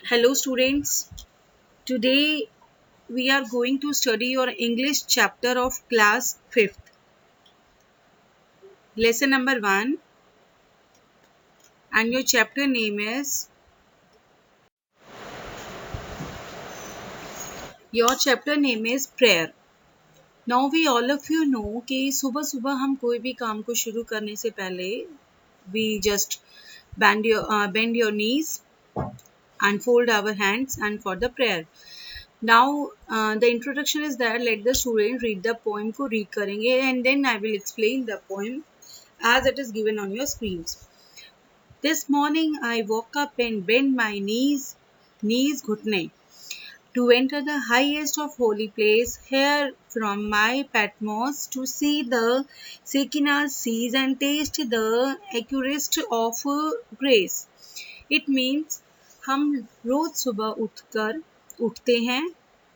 Hello students, today we are going to study your English chapter of class 5th. Lesson number 1 and your chapter name is prayer. Now we all of you know कि सुबह सुबह हम कोई भी काम को शुरू करने से पहले we just bend your knees and fold our hands and for the prayer. Now the introduction is that let the student read the poem को read करेंगे and then I will explain the poem as it is given on your screens. This morning I woke up and bent my knees घुटने, to enter the highest of holy place, here from my Patmos to see the Shekinah seas and taste the accursed of grace. It means हम रोज सुबह उठते हैं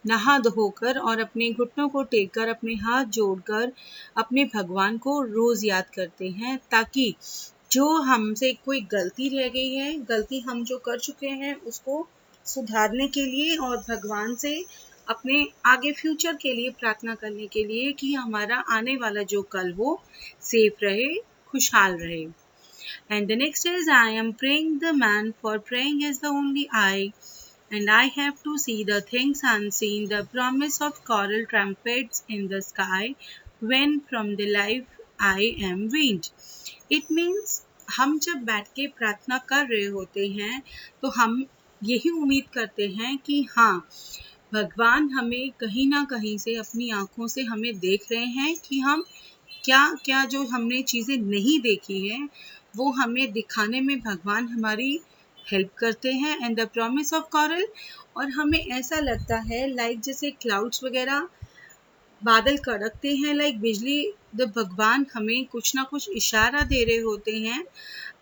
नहा धोकर और अपने घुटनों को टेक कर अपने हाथ जोड़कर अपने भगवान को रोज याद करते हैं ताकि जो हमसे कोई गलती रह गई है, गलती हम जो कर चुके हैं उसको सुधारने के लिए और भगवान से अपने आगे फ्यूचर के लिए प्रार्थना करने के लिए कि हमारा आने वाला जो कल वो सेफ रहे, खुशहाल रहे. And the next is I am praying the man, for praying is the only I. And I have to see the things unseen, the promise of choral trumpets in the sky, when from the life I am weaned. It means हम जब बैठ के प्रार्थना कर रहे होते हैं तो हम यही उम्मीद करते हैं कि हाँ भगवान हमें कहीं ना कहीं से अपनी आंखों से हमें देख रहे हैं कि हम क्या क्या जो हमने चीज़ें नहीं देखी है वो हमें दिखाने में भगवान हमारी हेल्प करते हैं. And the promise of coral, और हमें ऐसा लगता है लाइक जैसे क्लाउड्स वगैरह बादल कड़कते हैं लाइक बिजली, द भगवान हमें कुछ ना कुछ इशारा दे रहे होते हैं.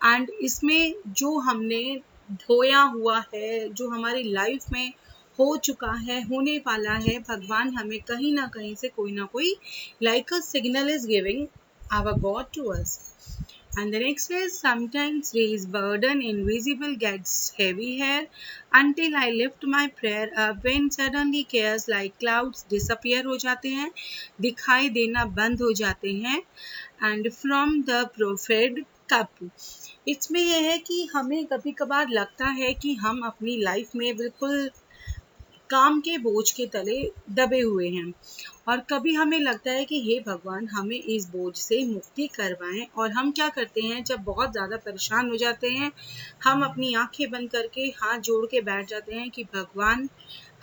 एंड इसमें जो हमने ढोया हुआ है, जो हमारी लाइफ में हो चुका है, होने वाला है, भगवान हमें कहीं ना कहीं से कोई ना कोई like a signal is giving our god to us. And the next is sometimes day's burden invisible gets heavy here until I lift my prayer up when suddenly cares like clouds disappear हो जाते हैं, दिखाई देना बंद हो जाते हैं. And from the prophet cup, इसमें यह है कि हमें कभी कभार लगता है कि हम अपनी लाइफ में बिल्कुल काम के बोझ के तले दबे हुए हैं और कभी हमें लगता है कि हे भगवान हमें इस बोझ से मुक्ति करवाएं. और हम क्या करते हैं जब बहुत ज़्यादा परेशान हो जाते हैं, हम अपनी आंखें बंद करके हाथ जोड़ के बैठ जाते हैं कि भगवान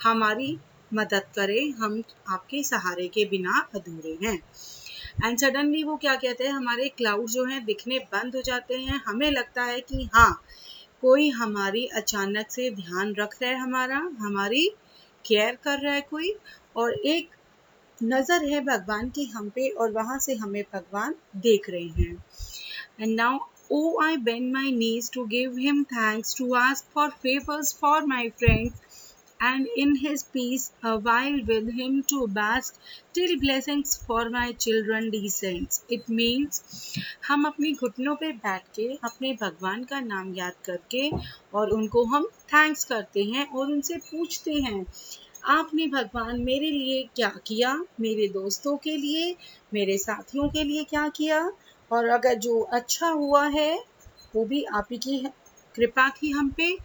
हमारी मदद करें, हम आपके सहारे के बिना अधूरे हैं. एंड सडनली वो क्या कहते हैं, हमारे क्लाउड जो हैं दिखने बंद हो जाते हैं. हमें लगता है कि हाँ कोई हमारी अचानक से ध्यान रख रहा है, हमारी केयर कर रहा है कोई, और एक नज़र है भगवान की हम पे और वहाँ से हमें भगवान देख रहे हैं. And now oh I bend my knees to give him thanks, to ask for favors for my friends, and in his peace a while with him to bask till blessings for my children descends. It means हम अपनी घुटनों पे बैठ के अपने भगवान का नाम याद करके और उनको हम थैंक्स करते हैं और उनसे पूछते हैं आपने भगवान मेरे लिए क्या किया, मेरे दोस्तों के लिए, मेरे साथियों के लिए क्या किया, और अगर जो अच्छा हुआ है वो भी आप ही की कृपा थी हम पे,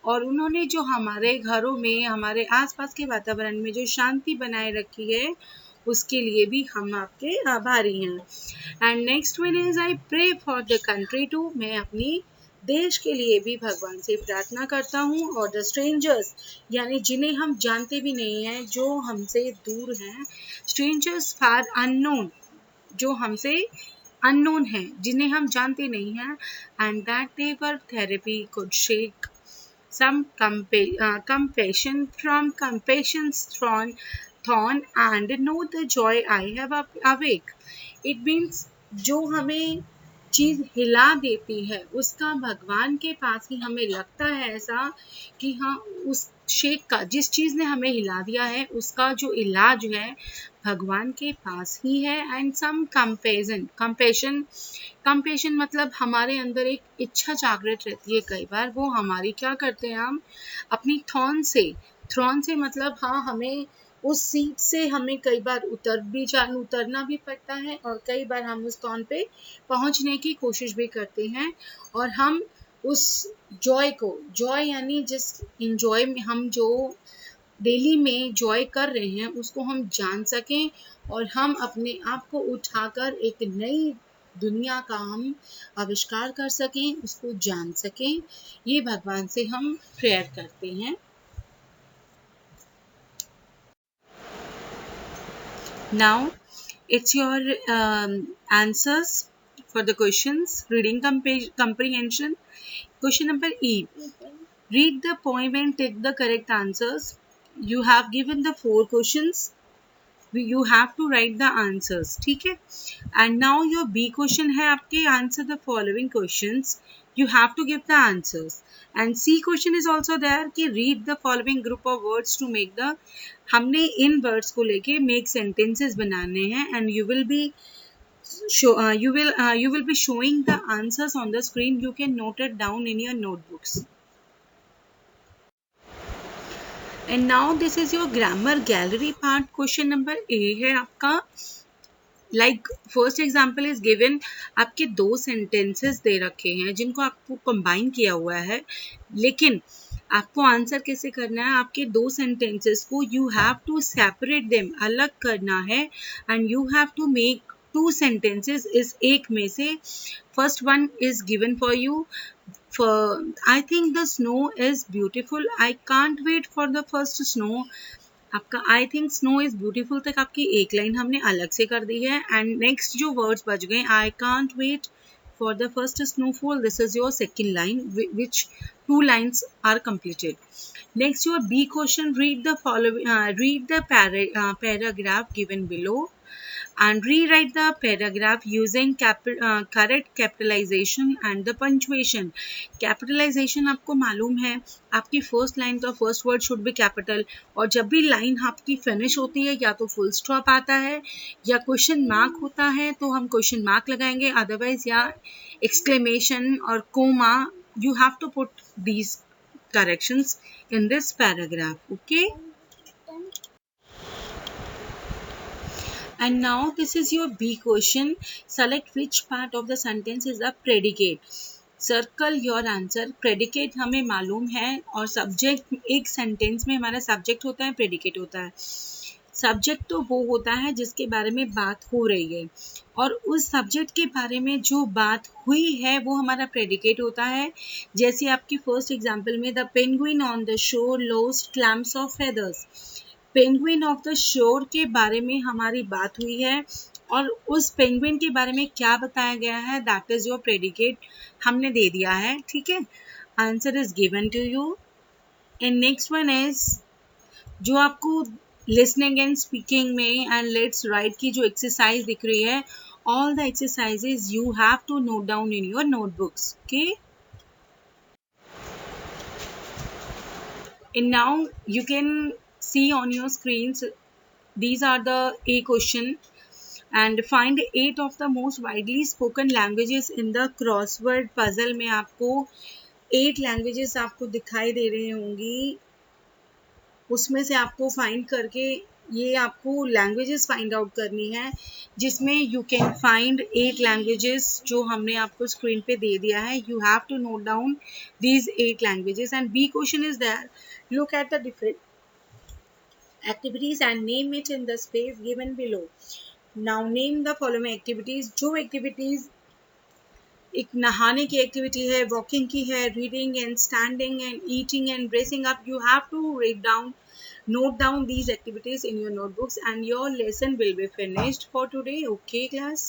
और उन्होंने जो हमारे घरों में हमारे आसपास के वातावरण में जो शांति बनाए रखी है उसके लिए भी हम आपके आभारी हैं. And next one is I pray for the country too, मैं अपनी देश के लिए भी भगवान से प्रार्थना करता हूँ. और द स्ट्रेंजर्स यानी जिन्हें हम जानते भी नहीं हैं, जो हमसे दूर हैं, स्ट्रेंजर्स फार अननोन, जो हमसे अननोन है, जिन्हें हम जानते नहीं हैं. And that their therapy could shake some compassion from compassion's thorn and know the joy I have awake. It means जो हमें चीज़ हिला देती है उसका भगवान के पास ही हमें लगता है ऐसा कि हाँ उस शेक का, जिस चीज़ ने हमें हिला दिया है उसका जो इलाज है भगवान के पास ही है। एंड सम कंपेशन मतलब हमारे अंदर एक इच्छा जागृत रहती है कई बार, वो हमारी क्या करते हैं हम अपनी थ्रॉन से मतलब हाँ, हमें उस सीट से हमें कई बार उतरना भी पड़ता है और कई बार हम उस थ्रॉन पे पहुंचने की कोशिश भी करते हैं। और हम उस जॉय यानी जिस इंजॉय में हम जो डेली में जॉय कर रहे हैं उसको हम जान सकें और हम अपने आप को उठाकर एक नई दुनिया का हम आविष्कार कर सकें, उसको जान सकें। ये भगवान से हम प्रेयर करते हैं। Now it's your answers for the questions. Reading comprehension. Question number E. Read the poem and take the correct answers. You have given the 4 questions. You have to write the answers. ठीक है? And now your B question है आपके answer the following questions. You have to give the answers. And C question is also there कि read the following group of words to make the, हमने इन words को लेके make sentences बनाने हैं and you will be showing the answers on the screen. You can note it down in your notebooks. And now this is your grammar gallery part. Question number A है आपका, like first example is given, आपके 2 sentences दे रखे हैं जिनको आपको combine किया हुआ है, लेकिन आपको आंसर कैसे करना है, आपके 2 sentences को you have to separate them, अलग करना है and you have to make 2 sentences इस एक में से. First one is given for you. For I think the snow is beautiful. I can't wait for the first snow. आपका I think snow is beautiful तक आपकी एक line हमने अलग से कर दी है एंड नेक्स्ट जो वर्ड्स बच गए, I can't wait for the first snowfall, this is your second line which 2 lines are completed. Next your B question, read the paragraph given below and rewrite the paragraph using correct capitalization and the punctuation. Capitalization आपको मालूम है, आपकी first line का first word should be capital और जब भी line आपकी finish होती है या तो फुल स्टॉप आता है या क्वेश्चन मार्क होता है तो हम क्वेश्चन मार्क लगाएंगे, अदरवाइज या एक्सक्लेमेशन और coma. You have to put these corrections in this paragraph. Okay. And now this is your B question. Select which part of the sentence is the predicate. Circle your answer. Predicate हमें मालूम है और subject, एक sentence में हमारा subject होता है, predicate होता है. सब्जेक्ट तो वो होता है जिसके बारे में बात हो रही है और उस सब्जेक्ट के बारे में जो बात हुई है वो हमारा प्रेडिकेट होता है. जैसे आपकी फर्स्ट एग्जांपल में the penguin on the shore lost clamps of feathers. Penguin of the shore के बारे में हमारी बात हुई है और उस पेंगुइन के बारे में क्या बताया गया है, दैट इज योर प्रेडिकेट, हमने दे दिया है. ठीक है, answer is given to you. And next one is जो आपको लिसनिंग एंड स्पीकिंग में एंड लेट्स राइट की जो एक्सरसाइज दिख रही है, all the exercises you have to note down in your notebooks. Okay, and now you can see on your screens, these are the A question, and find 8 of the most widely spoken languages in the crossword puzzle. में आपको 8 languages आपको दिखाई दे रही होंगी, उसमें से आपको find करके ये आपको लैंग्वेजेस फाइंड आउट करनी है, जिसमें यू कैन फाइंड 8 लैंग्वेजेस जो हमने आपको स्क्रीन पे दे दिया है. You have to note down these 8 languages. And B question is there, look at the different activities and name it in the space given below. Now name the following activities. जो activities एक नहाने की activity है, walking की है, reading and standing and eating and dressing up, you have to note down these activities in your notebooks and your lesson will be finished for today. Okay class.